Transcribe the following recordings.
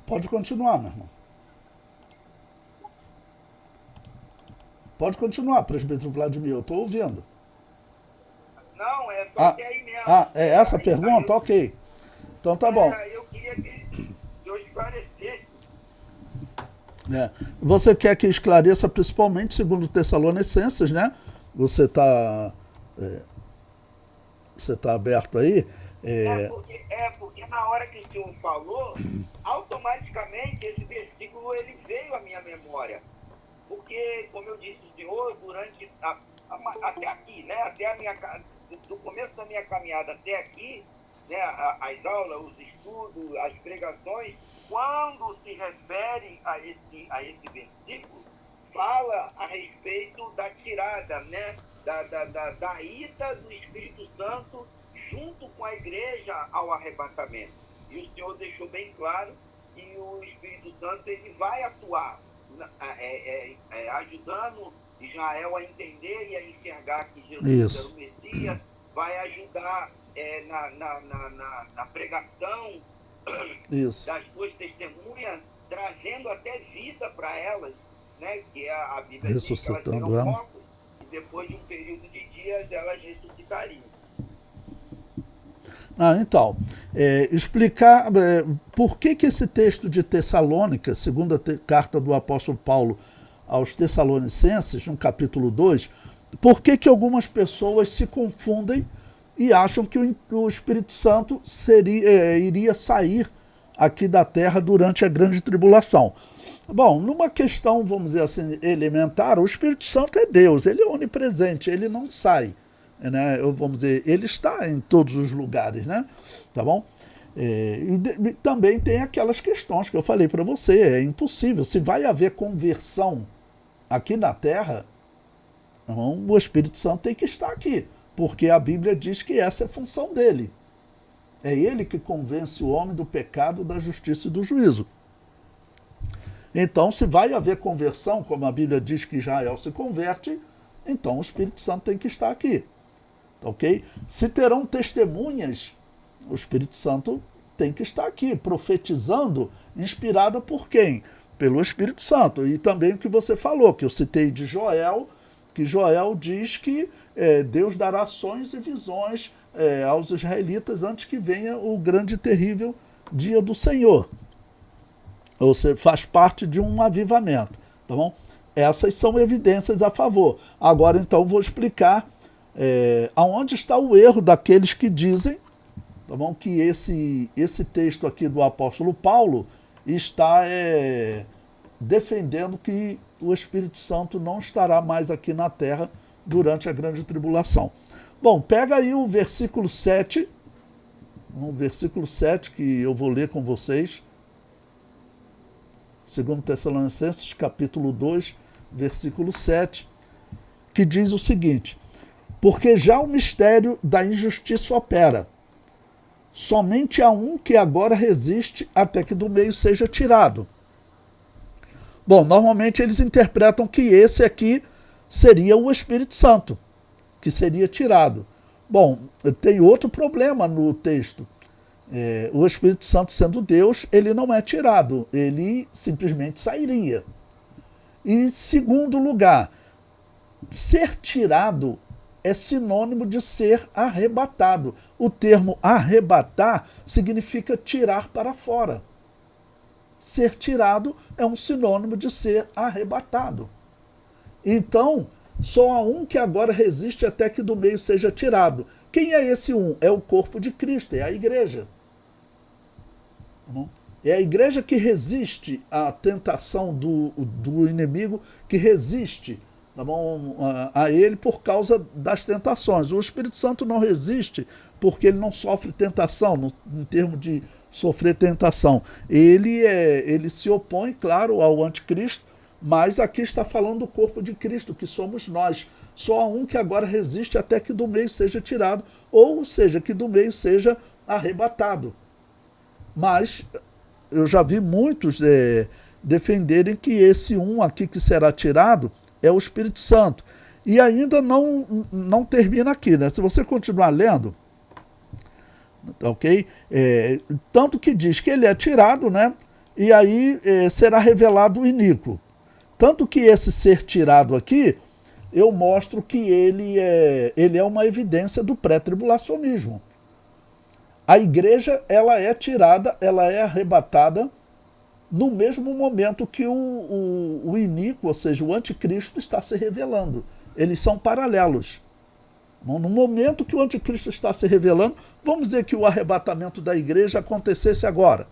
Pode continuar, meu irmão. Pode continuar, presbítero Vladimir, eu estou ouvindo. Não, só até aí mesmo. É essa a pergunta? Ok. Então tá bom. Eu queria que eu esclarecesse. Você quer que esclareça principalmente segundo Tessalonicenses, né? Você está aberto aí? Porque na hora que o senhor falou, automaticamente esse versículo ele veio à minha memória. Porque, como eu disse ao senhor, durante até aqui, né? Do começo da minha caminhada até aqui, né? As aulas, os estudos, as pregações, quando se refere a esse versículo, fala a respeito da tirada, né? Da ida do Espírito Santo junto com a igreja ao arrebatamento. E o Senhor deixou bem claro que o Espírito Santo ele vai atuar ajudando Israel a entender e a enxergar que Jesus era o Messias, vai ajudar na pregação das suas testemunhas, trazendo até vida para elas, né? Que a Bíblia diz que elas serão mortas e depois de um período de dias elas ressuscitariam. Então, explicar por que esse texto de Tessalônica, segunda carta do apóstolo Paulo aos Tessalonicenses, no capítulo 2, por que algumas pessoas se confundem e acham que o Espírito Santo iria sair aqui da terra durante a grande tribulação. Bom, numa questão, vamos dizer assim, elementar, o Espírito Santo é Deus, ele é onipresente, ele não sai. Né? Vamos dizer, ele está em todos os lugares, né? Tá bom? E também tem aquelas questões que eu falei para você, é impossível. Se vai haver conversão aqui na Terra, então, o Espírito Santo tem que estar aqui, porque a Bíblia diz que essa é a função dele. É ele que convence o homem do pecado, da justiça e do juízo. Então, se vai haver conversão, como a Bíblia diz que Israel se converte, então o Espírito Santo tem que estar aqui. Ok? Se terão testemunhas, o Espírito Santo tem que estar aqui, profetizando, inspirada por quem? Pelo Espírito Santo. E também o que você falou, que eu citei de Joel, que Joel diz que Deus dará sonhos e visões aos israelitas antes que venha o grande e terrível dia do Senhor. Ou seja, faz parte de um avivamento. Tá bom? Essas são evidências a favor. Agora, então, vou explicar aonde está o erro daqueles que dizem, tá bom, que esse texto aqui do apóstolo Paulo está defendendo que o Espírito Santo não estará mais aqui na terra durante a grande tribulação. Bom, pega aí o versículo 7, que eu vou ler com vocês, 2 Tessalonicenses, capítulo 2, versículo 7, que diz o seguinte: porque já o mistério da injustiça opera. Somente há um que agora resiste até que do meio seja tirado. Bom, normalmente eles interpretam que esse aqui seria o Espírito Santo, que seria tirado. Bom, tem outro problema no texto. O Espírito Santo, sendo Deus, ele não é tirado, ele simplesmente sairia. E, segundo lugar, ser tirado é sinônimo de ser arrebatado. O termo arrebatar significa tirar para fora. Ser tirado é um sinônimo de ser arrebatado. Então, só há um que agora resiste até que do meio seja tirado. Quem é esse um? É o corpo de Cristo, é a igreja. É a igreja que resiste à tentação do inimigo, que resiste, tá bom, a ele por causa das tentações. O Espírito Santo não resiste porque ele não sofre tentação, em termos de sofrer tentação. Ele se opõe, claro, ao anticristo, mas aqui está falando do corpo de Cristo, que somos nós. Só há um que agora resiste até que do meio seja tirado, ou seja, que do meio seja arrebatado. Mas eu já vi muitos defenderem que esse um aqui que será tirado é o Espírito Santo. E ainda não termina aqui, né? Se você continuar lendo, ok? Tanto que diz que ele é tirado, né? e aí será revelado o iníquo. Tanto que esse ser tirado aqui, eu mostro que ele é uma evidência do pré-tribulacionismo. A igreja, ela é tirada, ela é arrebatada no mesmo momento que o iníquo, ou seja, o anticristo, está se revelando. Eles são paralelos. No momento que o anticristo está se revelando, vamos dizer que o arrebatamento da igreja acontecesse agora.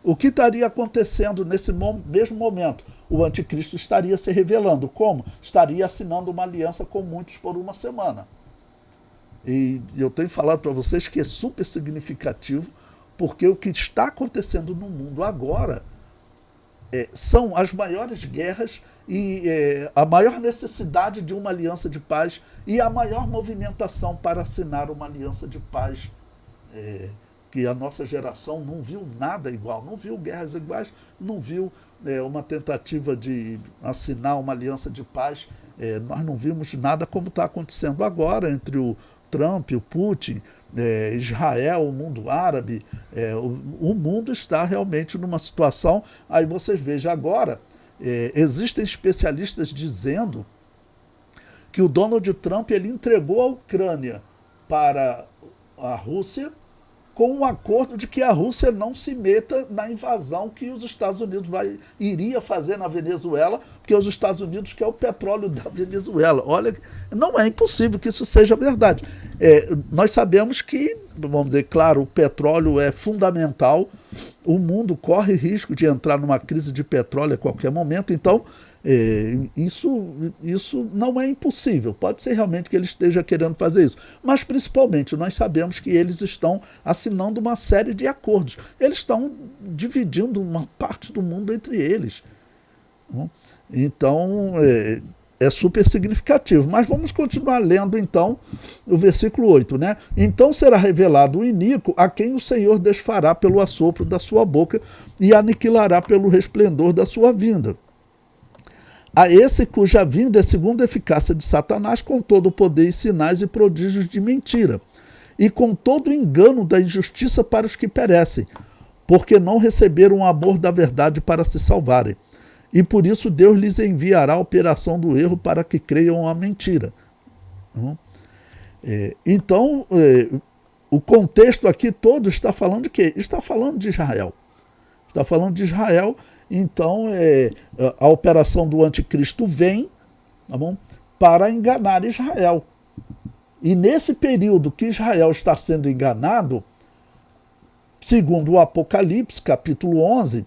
O que estaria acontecendo nesse mesmo momento? O anticristo estaria se revelando. Como? Estaria assinando uma aliança com muitos por uma semana. E eu tenho falado para vocês que é super significativo, porque o que está acontecendo no mundo agora são as maiores guerras e a maior necessidade de uma aliança de paz e a maior movimentação para assinar uma aliança de paz, que a nossa geração não viu nada igual, não viu guerras iguais, não viu uma tentativa de assinar uma aliança de paz. Nós não vimos nada como está acontecendo agora entre o Trump, o Putin, Israel, o mundo árabe. O mundo está realmente numa situação. Aí vocês vejam agora, existem especialistas dizendo que o Donald Trump ele entregou a Ucrânia para a Rússia com um acordo de que a Rússia não se meta na invasão que os Estados Unidos iria fazer na Venezuela, porque os Estados Unidos querem o petróleo da Venezuela. Olha, não é impossível que isso seja verdade. Nós sabemos que, vamos dizer, claro, o petróleo é fundamental, o mundo corre risco de entrar numa crise de petróleo a qualquer momento, então isso não é impossível. Pode ser realmente que ele esteja querendo fazer isso. Mas, principalmente, nós sabemos que eles estão assinando uma série de acordos. Eles estão dividindo uma parte do mundo entre eles. Então, é super significativo. Mas vamos continuar lendo, então, o versículo 8, né? Então será revelado o iníquo a quem o Senhor desfará pelo assopro da sua boca e aniquilará pelo resplendor da sua vinda. A esse cuja vinda é segundo a eficácia de Satanás, com todo o poder e sinais e prodígios de mentira, e com todo o engano da injustiça para os que perecem, porque não receberam o amor da verdade para se salvarem. E por isso Deus lhes enviará a operação do erro para que creiam a mentira. Então, o contexto aqui todo está falando de quê? Está falando de Israel. Está falando de Israel. Então, a operação do anticristo vem, tá bom, para enganar Israel. E nesse período que Israel está sendo enganado, segundo o Apocalipse, capítulo 11,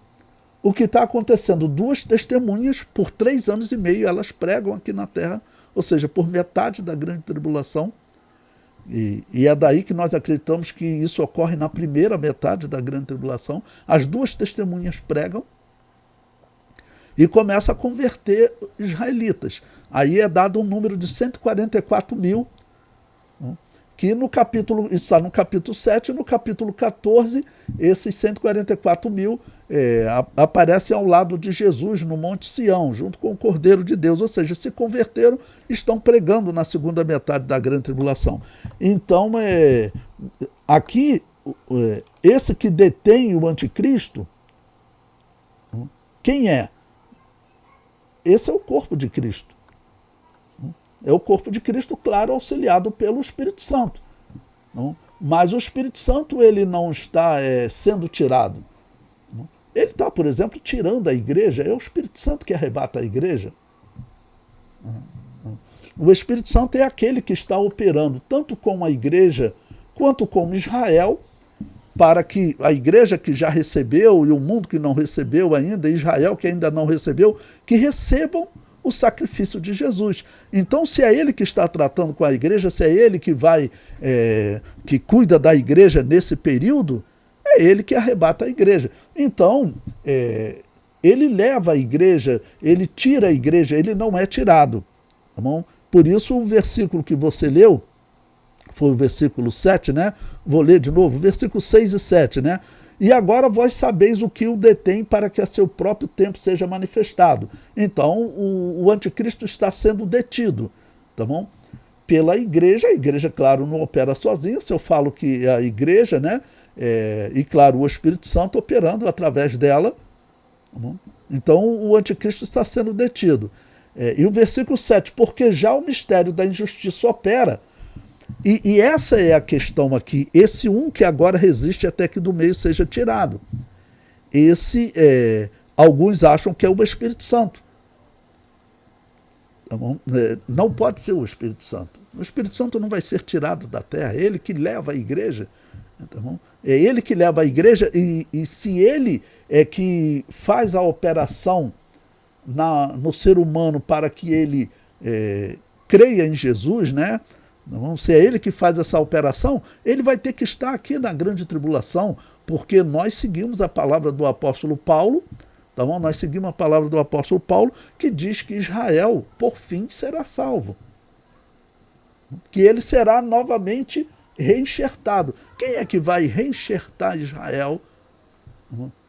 o que está acontecendo? 2 testemunhas, por 3 anos e meio, elas pregam aqui na terra, ou seja, por metade da grande tribulação. E é daí que nós acreditamos que isso ocorre na primeira metade da grande tribulação. As 2 testemunhas pregam e começa a converter israelitas. Aí é dado um número de 144 mil, que isso está no capítulo 7, no capítulo 14, esses 144 mil aparecem ao lado de Jesus no Monte Sião, junto com o Cordeiro de Deus, ou seja, se converteram, estão pregando na segunda metade da grande tribulação. Então, aqui, esse que detém o anticristo, quem é? Esse é o corpo de Cristo. É o corpo de Cristo, claro, auxiliado pelo Espírito Santo. Mas o Espírito Santo ele não está sendo tirado. Ele está, por exemplo, tirando a igreja. É o Espírito Santo que arrebata a igreja. O Espírito Santo é aquele que está operando tanto com a igreja quanto com Israel, para que a igreja que já recebeu e o mundo que não recebeu ainda, Israel que ainda não recebeu, que recebam o sacrifício de Jesus. Então, se é ele que está tratando com a igreja, se é ele que que cuida da igreja nesse período, é ele que arrebata a igreja. Então, ele leva a igreja, ele tira a igreja, ele não é tirado. Tá bom? Por isso, o versículo que você leu, foi o versículo 7, né? Vou ler de novo, versículo 6 e 7, né? E agora vós sabeis o que o detém para que a seu próprio tempo seja manifestado. Então, o anticristo está sendo detido, tá bom? Pela igreja. A igreja, claro, não opera sozinha. Se eu falo que a igreja, né, e claro, o Espírito Santo operando através dela. Então o anticristo está sendo detido. E o versículo 7, porque já o mistério da injustiça opera. E essa é a questão aqui. Esse um que agora resiste até que do meio seja tirado. Esse, alguns acham que é o Espírito Santo. Tá bom? Não pode ser o Espírito Santo. O Espírito Santo não vai ser tirado da terra. É ele que leva a igreja. Tá bom? É ele que leva a igreja, e se ele é que faz a operação no ser humano para que ele creia em Jesus, né? Então, se é ele que faz essa operação, ele vai ter que estar aqui na grande tribulação, porque nós seguimos a palavra do apóstolo Paulo, tá bom? Nós seguimos a palavra do apóstolo Paulo, que diz que Israel, por fim, será salvo. Que ele será novamente reenxertado. Quem é que vai reenxertar Israel?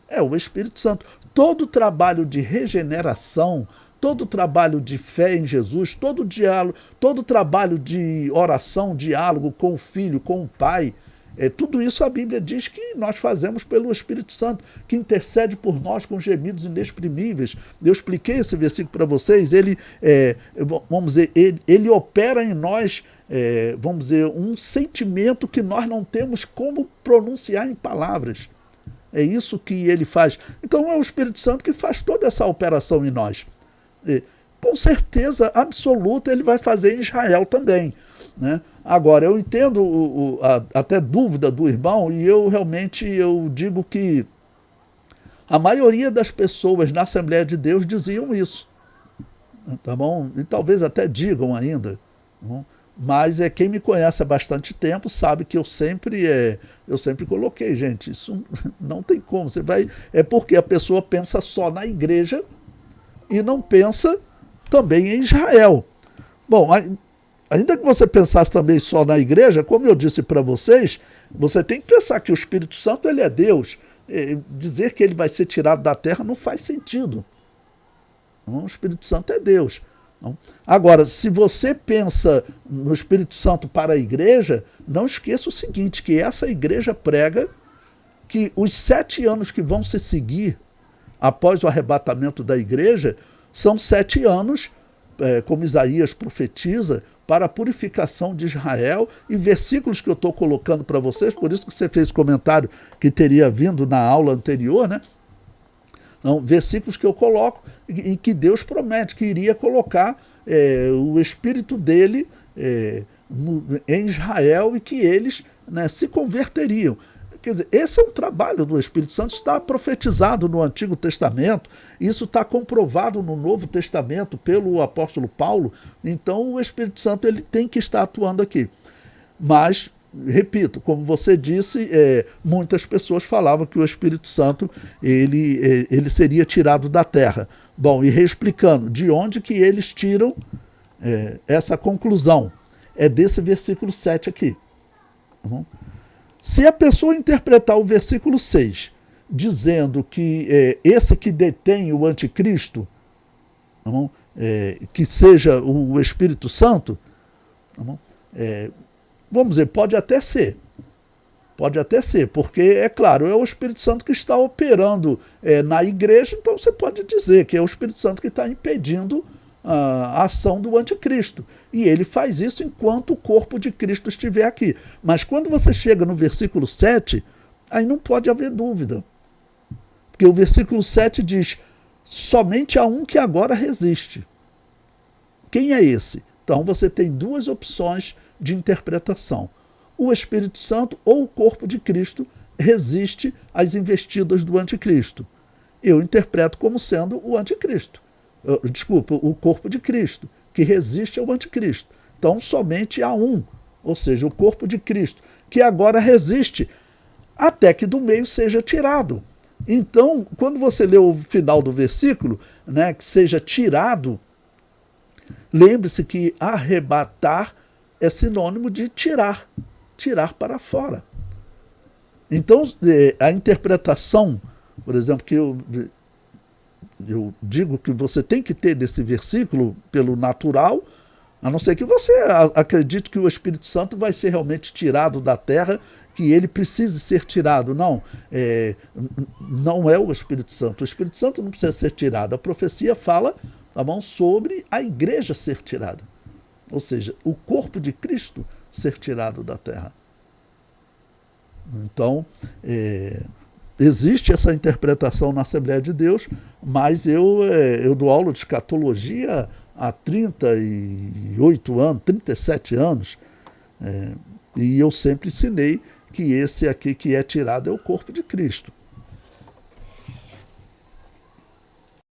É o Espírito Santo. Todo trabalho de regeneração, todo trabalho de fé em Jesus, todo diálogo, todo trabalho de oração, diálogo com o Filho, com o Pai, tudo isso a Bíblia diz que nós fazemos pelo Espírito Santo, que intercede por nós com gemidos inexprimíveis. Eu expliquei esse versículo para vocês. Ele, vamos dizer, ele opera em nós, vamos dizer, um sentimento que nós não temos como pronunciar em palavras. É isso que ele faz. Então é o Espírito Santo que faz toda essa operação em nós. Com certeza absoluta ele vai fazer em Israel também, né? Agora, eu entendo até dúvida do irmão, e eu realmente digo que a maioria das pessoas na Assembleia de Deus diziam isso, tá bom? E talvez até digam ainda, tá bom? Mas quem me conhece há bastante tempo sabe que eu sempre coloquei, gente, isso não tem como. É porque a pessoa pensa só na igreja e não pensa também em Israel. Bom, ainda que você pensasse também só na igreja, como eu disse para vocês, você tem que pensar que o Espírito Santo ele é Deus. Dizer que ele vai ser tirado da terra não faz sentido. O Espírito Santo é Deus. Agora, se você pensa no Espírito Santo para a igreja, não esqueça o seguinte, que essa igreja prega que os 7 anos que vão se seguir após o arrebatamento da igreja são 7 anos, como Isaías profetiza, para a purificação de Israel, e versículos que eu estou colocando para vocês, por isso que você fez comentário que teria vindo na aula anterior, né? Não, versículos que eu coloco e que Deus promete que iria colocar o Espírito dele em Israel e que eles, né, se converteriam. Quer dizer, esse é um trabalho do Espírito Santo, está profetizado no Antigo Testamento, isso está comprovado no Novo Testamento pelo apóstolo Paulo. Então o Espírito Santo ele tem que estar atuando aqui. Mas, repito, como você disse, muitas pessoas falavam que o Espírito Santo ele seria tirado da terra. Bom, e reexplicando, de onde que eles tiram essa conclusão? É desse versículo 7 aqui. Se a pessoa interpretar o versículo 6, dizendo que esse que detém o anticristo, que seja o Espírito Santo, vamos dizer, pode até ser, porque, é claro, é o Espírito Santo que está operando na igreja, então você pode dizer que é o Espírito Santo que está impedindo a ação do anticristo. E ele faz isso enquanto o corpo de Cristo estiver aqui. Mas quando você chega no versículo 7, aí não pode haver dúvida. Porque o versículo 7 diz, somente há um que agora resiste. Quem é esse? Então você tem 2 opções de interpretação. O Espírito Santo ou o corpo de Cristo resiste às investidas do anticristo. Eu interpreto como sendo o anticristo. Desculpa, o corpo de Cristo, que resiste ao anticristo. Então somente há um, ou seja, o corpo de Cristo, que agora resiste até que do meio seja tirado. Então, quando você lê o final do versículo, né, que seja tirado, lembre-se que arrebatar é sinônimo de tirar para fora. Então, a interpretação, por exemplo, que eu digo que você tem que ter desse versículo pelo natural, a não ser que você acredite que o Espírito Santo vai ser realmente tirado da terra, que ele precise ser tirado. Não, não é o Espírito Santo. O Espírito Santo não precisa ser tirado. A profecia fala, tá bom, sobre a igreja ser tirada. Ou seja, o corpo de Cristo ser tirado da terra. Então, existe essa interpretação na Assembleia de Deus, mas eu dou aula de escatologia há 38 anos, 37 anos, e eu sempre ensinei que esse aqui que é tirado é o corpo de Cristo.